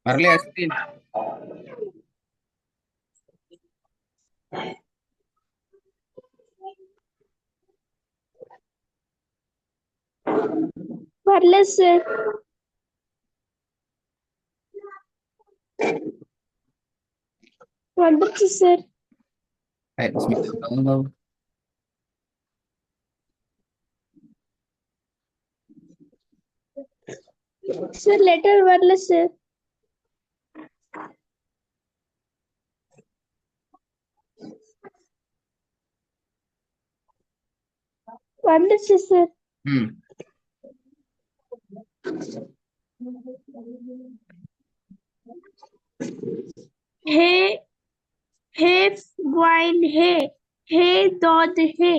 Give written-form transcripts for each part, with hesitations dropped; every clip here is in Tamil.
வரலையா ஸ்கிரீன்? வரல சார். வந்துருச்சு சார். சார் லெட்டர் வரல சார். வந்துருச்சு சார். ம் हे हे वाइन हे हे दूध हे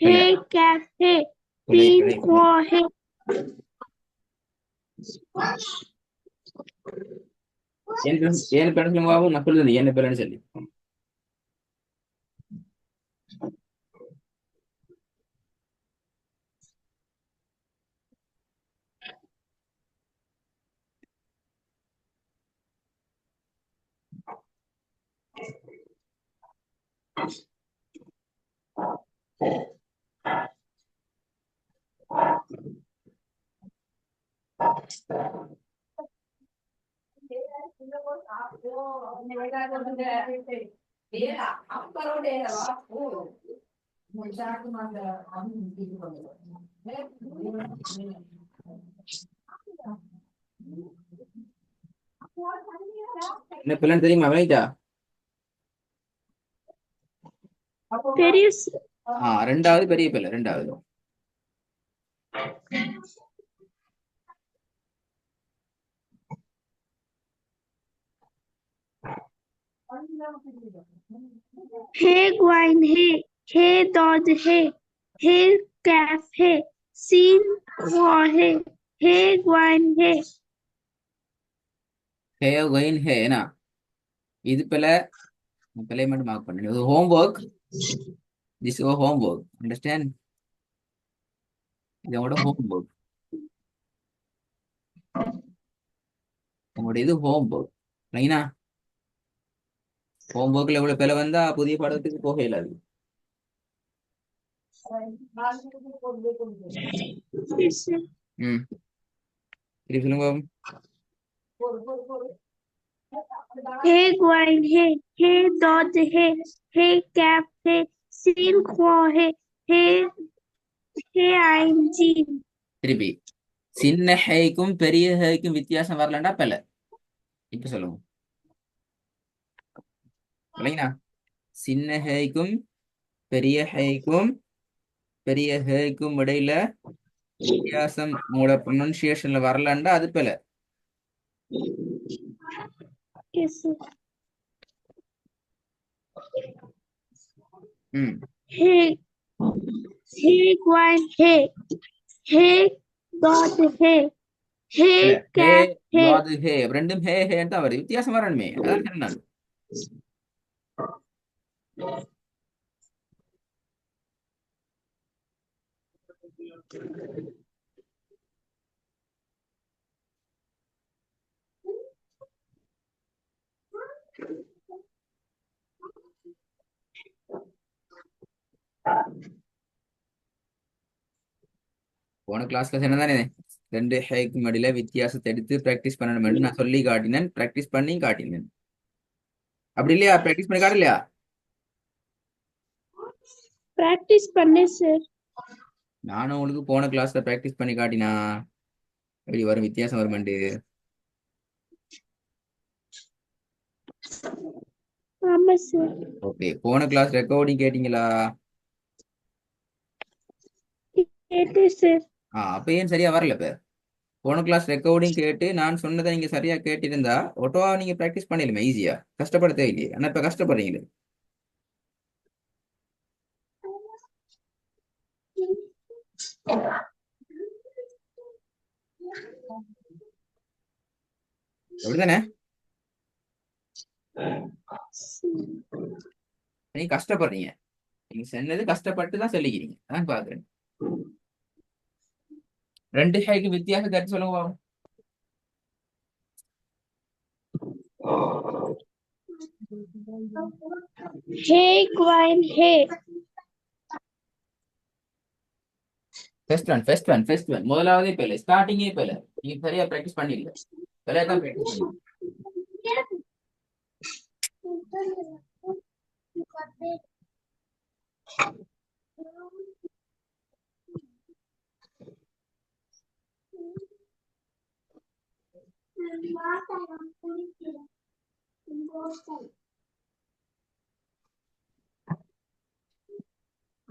हे இல்லையா? कैफ हे இல்லை तीन இல்லை खो हे. ஏன் பேர் சொல்லுங்க, நான் சொல்லுது என்ன பேருன்னு சொல்லி. என்ன பிள்ளைன்னு தெரியுமா விளையிட்டா? தெரியும் சார். ரெண்டாவது பெரிய பிள்ளை, ரெண்டாவது. हे वाइन हे दूध हे कैफ हे तीन खो हे वाइन हे. ஹே கொயின் ஹேனா, இது பிள்ளை. பிள்ளை மட்டும் மார்க் பண்ணு. இது homework. This oh homework, understand? இது உங்களோட ஹோம்ஒர்க். உங்களோட இது ஹோம்ஒர்க். ரைனா, ஹோம்ஒர்க்ல இவ்வளவு பிள்ளை வந்தா புதிய பாடத்துக்கு போக இயலாது. ம் திருப்பி சொல்லுங்க. हे वाइन हे दूध हे कैफ हे तीन खो हे ஐஞ்சின். திருப்பி சின்ன ஹேக்கும் பெரிய ஹேக்கும் வித்தியாசம் வரலண்டா பிள்ளை. இப்ப சொல்லுங்க. இல்லைங்களா? சின்ன ஹேக்கும் பெரிய ஹேக்கும் பெரிய ஹேக்கும் இடையில வித்தியாசம் உங்களோட ப்ரொனன்சியேஷன்ல வரலண்டா அது பிள்ளை. ம் हे हे वाइन हे दूध हे இல்ல, ஹே कैफ हे. யாது ஹே ரெண்டும் ஹே ஹேன்னு தான் வருது. வித்தியாசம் வரணுமே, அதான் சொன்னேன் நான். போன கிளாஸ்ல சொன்னதானே, ரெண்டு ஹேக்கும் இடையில வித்தியாசத்தை எடுத்து பிராக்டிஸ் பண்ணணும் நான் சொல்லி காட்டினேன். பிராக்டிஸ் பண்ணி காட்டினேன். அப்படி இல்லையா? பிராக்டிஸ் பண்ணி காட்டலையா? பிராக்டிஸ் பண்ணேன் சார். நானும் உங்களுக்கு போன கிளாஸ்ல பிராக்டிஸ் பண்ணி காட்டினா எப்படி வரும், வித்தியாசம் வருமாண்டு. ஆமா சார். ஓகே, போன கிளாஸ் ரெக்கார்டிங் கேட்டீங்களா? கேட்டேன் சார். அப்ப ஏன் சரியா வரல? இப்ப போன கிளாஸ் ரெக்கார்டிங் கேட்டு நான் சொன்னதை நீங்க சரியா கேட்டிருந்தா ஒட்டோவா நீங்க பிராக்டிஸ் பண்ணிடலாமே ஈஸியா. கஷ்டப்பட தேவையில்லையே. ஆனா இப்ப கஷ்டப்படுறீங்களே. அப்படிதானே? நீங்க கஷ்டப்படுறீங்க. நீங்க சொன்னது கஷ்டப்பட்டு தான் சொல்லிக்கிறீங்க. அதான் பாக்குறேன். ரெண்டு ஹேக்கு வித்தியாசம் கருத்து சொல்லுங்க பாப்போம். Hey, Gwen, hey. First one முதலாவதே பேல ஸ்டார்டிங்கே பேல. நீங்க சரியா பிராக்டிஸ் பண்ணிடல. சரியா தான் பிராக்டிஸ் பண்ணி.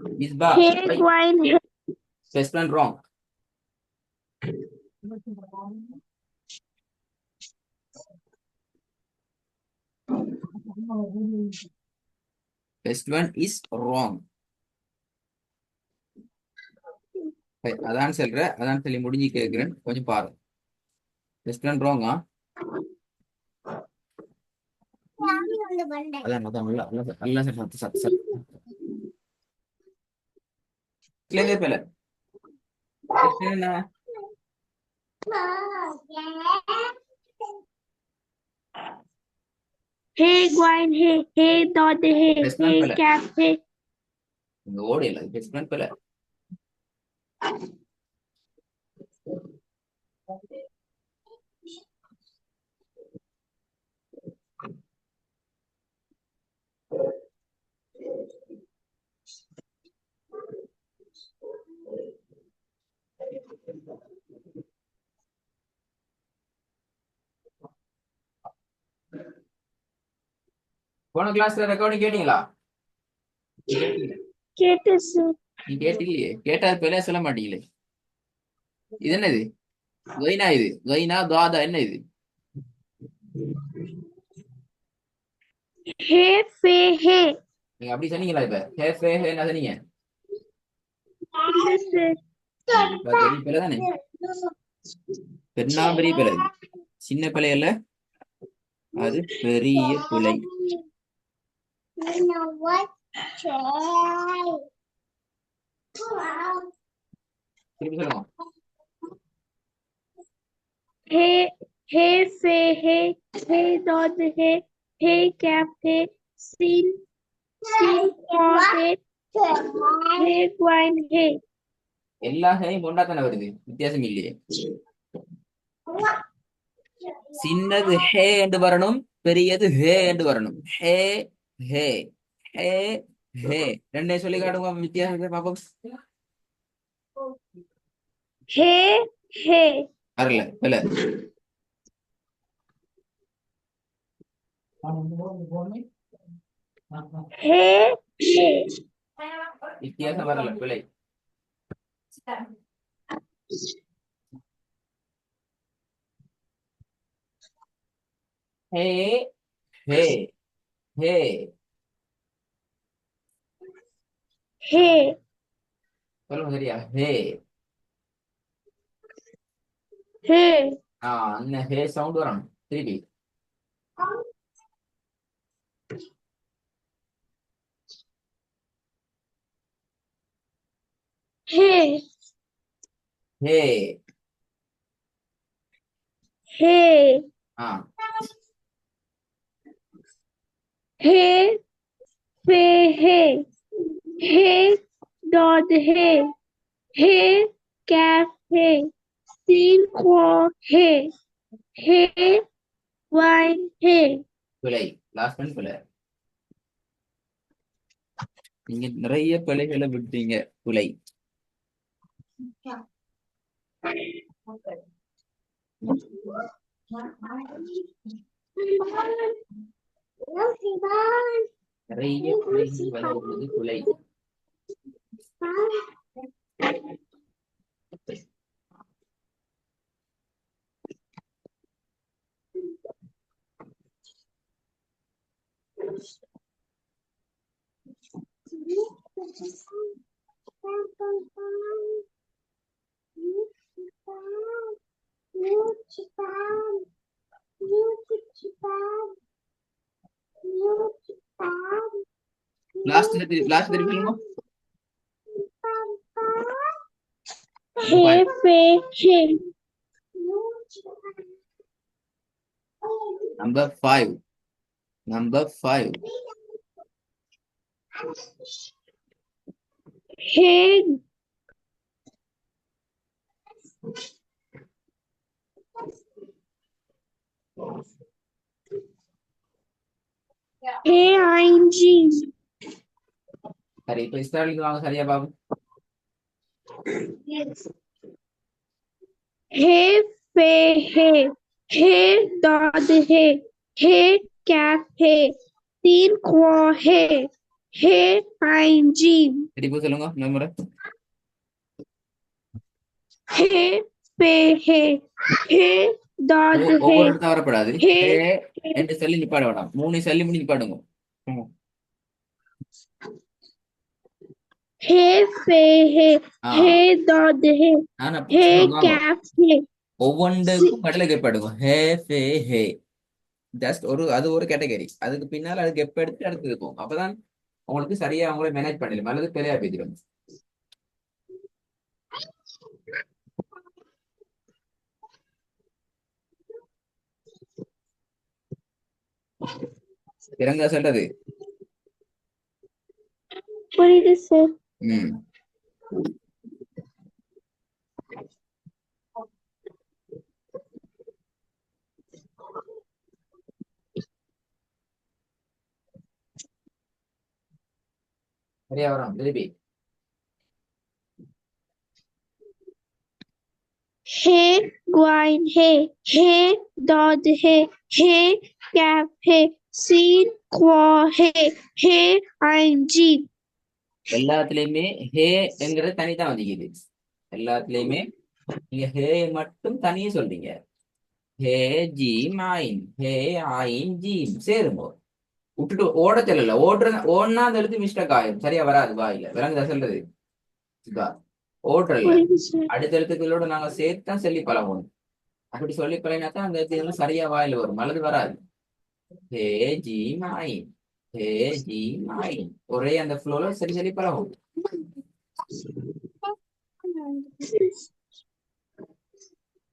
Misbah, Hey, right? Gwen, hey. First one wrong. First one is wrong. அதான் சொல்றேன், அதான் சொல்லி முடிஞ்சு கேட்கிறேன், கொஞ்சம் பாரு. First one wrong ஆ? அதான் நல்லா சத்து சத்து சத்து இல்லையே பேல. என்ன Hey, Gwen, hey. Hey, dot, hey. First one Hey, பேல. cap, hey. இந்த ஓடையில first one பேல. போன கிளாஸ்ல ரெக்கார்டிங் கேட்டீங்களா? Get sir. நீ கேட்டீங்களே, கேட்டா பேல சொல்ல மாட்டீங்களே. இது என்னது? கொய்னா இது கொய்னா துவாதா என்ன இது? Hey, fay, hey. நீங்க அப்படி சொன்னீங்களா? இப்ப ஹே ஃபே ஹே என்ன சொன்னீங்க? Yes, sir. பெரிய பிள்ளை தானே, பெருனா பெரிய பிள்ளை, சின்ன பிள்ளை அல்ல, அது பெரிய பிள்ளை. திருப்பி சொல்லுங்க. Hey, hey, fay, hey. Hey, dot, hey. Hey, cap, hey. Sin, for, hey. Hey, Gwen, hey. எல்லா ஹேயும் கொண்டா தானே வருது, வித்தியாசம் இல்லையே. சின்னது ஹே என்று வரணும், பெரியது ஹே என்று வரணும். ஹே ஹே ஹே ஹே ரெண்டே சொல்லி காட்டுங்க வித்தியாசத்தை பாப்போம். Hey, hey. வரல இல்ல. Hey, hey. வித்தியாசம் வரல, பிள்ளை. ஹே ஹே ஹே Hey, சொல்லுங்க சரியா? ஹே. hey. அந்த ஹே சவுண்ட் வரணும் திருப்பி. Hey, hey. hey. Ah Hey, fay, hey. Hey, dot, hey. Hey, cap, hey. Sin, for, hey. Hey, wine, hey. பிழை. லாஸ்ட் ஒன் பிழை. நீங்க நிறைய பிழைகளை விட்டீங்க. பிழை. நிறைய பிழைகள் வளர்வது பிழை. லாஸ்ட் திருப்பி சொல்லுங்க. He, fe, he. Number 5. Number 5. He, ing. சரி இப்போ ஸ்பெல்லிங் வாங்க சரியா Babu. He, fe, he. He, dog, he. He, cat, he. Sin, quo, he. He, ing. திருப்பி சொல்லுங்க member. He, fe, he. He, dog, he. ஒவ்வொரு இடத்துல வரப்படாது. He, என்று சொல்லி நிப்பாட வேண்டாம். 3 சொல்லி முடி நிப்பாடுங்க. he, fe, he. Ah He, dog, he. ஆனா He, சொல்லுங்க cat, he. ஒவ்வொன்றுக்கும் கடலை கேட்பாடுங்க. ஹே ஃபே ஹே ஜஸ்ட் அது ஒரு கேட்டகரி. அதுக்கு பின்னால் அதுக்கு எப்ப எடுத்து அடுத்து இருக்கும். அப்பதான் உங்களுக்கு சரியா அவங்களே மேனேஜ் பண்ணிடலாம். அல்லது பிழையா பேசிடும். இறங்க சொல்றது. What did it say? ம் சரியா வரும் திருப்பி. He, guine, he. He, dog, he. He, cat, he. Sin, quo, he. He, ing. எல்லாத்துலயுமே ஹே என்கிறது தனிதான் வந்துக்குது. எல்லாத்துலயுமே நீங்க ஹே மட்டும் தனியே சொல்றீங்க. ஹே ஜி மைன் ஹே ஆயின் ஜீம் சேரும்போ விட்டுட்டு ஓட சொல்லல. ஓடுனா அந்த எழுத்து மிஸ்டேக் ஆயிரும். சரியா வராது வாயில. விளங்குதா சொல்றது? ஓடுறல What did it say? அடுத்த எழுத்துக்களோட நாங்க சேர்த்தான் சொல்லி பழகணும். அப்படி சொல்லி பழகினாத்தான் அந்த எழுத்து சரியா வாயில வரும். அல்லது வராது. ஹே ஜி மைன் ஹே ஜி மைன் ஒரே அந்த ஃப்ளோல சரி சரி பழகும்.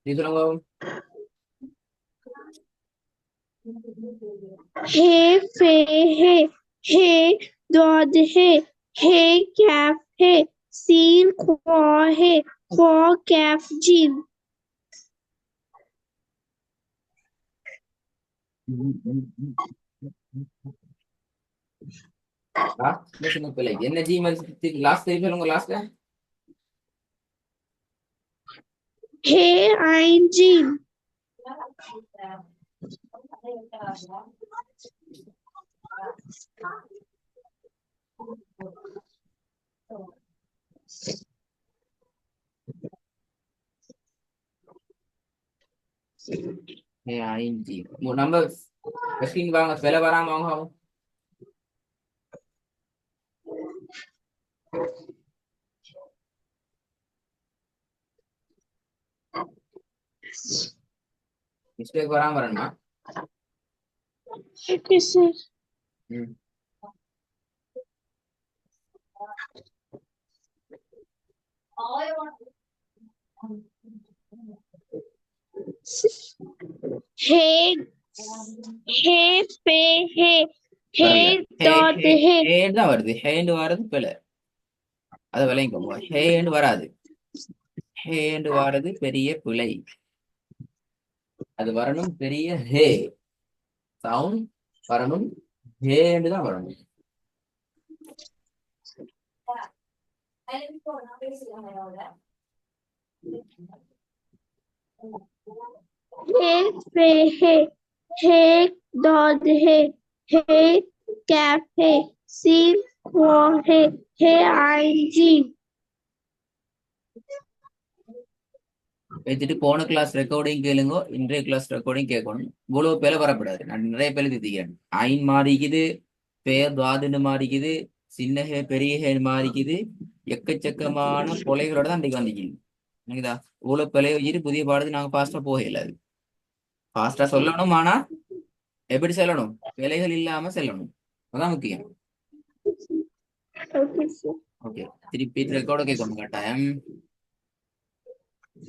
நீ சொல்லுங்க. He, fe, he. He, dog, he. He, cat, he. Sin, quo, he. Quo, cat, jim. சின்ன பிள்ளை என்ன ஜி லாஸ்ட் தெரியும் சொல்லுங்க. லாஸ்ட்ல He, ing. ஐஞ்சி நம்ம கொஸ்டின் வாங்க விலை வராம வாங்க. மிஸ்டேக் வராம வரணுமா? Okay, sir. ம் He, he, fe, he. வரல. He, dog, he. ஹேன்னு தான் வருது. ஹேண்டு வர்றது பிள்ளை. அதை விளையங்க. ஹேண்டு வராது. ஹேண்டு வர்றது பெரிய பிழை. அது வரணும் பெரிய ஹே சவுண்ட் வரணும். ஹேண்டு தான் வரணும். He, fe, he. He, dog, he. He, cat, he. Sin, quo, he. He, ing. வச்சுட்டு போன கிளாஸ் ரெக்கார்டிங் கேளுங்க. இன்றைய கிளாஸ் ரெக்கார்டிங் கேட்கணும். இவ்வளவு பேரை வரப்படாது. நான் நிறைய பேர் தித்திக்கிறேன். ஐன் மாறிக்குது, பேர் துவாதுன்னு மாறிக்குது, சின்ன ஹே பெரிய ஹே மாறிக்குது. எக்கச்சக்கமான கொலைகளோட தான் அன்றைக்கு வந்துக்குது. எனக்குதா இவ்வளவு பிழைய வச்சுட்டு புதிய பாடத்துக்கு நாங்க ஃபாஸ்டா போகல. அது ஃபாஸ்டா சொல்லணும். ஆனா எப்படி செல்லணும்? பிழைகள் இல்லாம செல்லணும். அதான் முக்கியம். Okay, sir. ஓகே திருப்பி ரெக்கார்டு கேட்கணும் கட்டாயம்.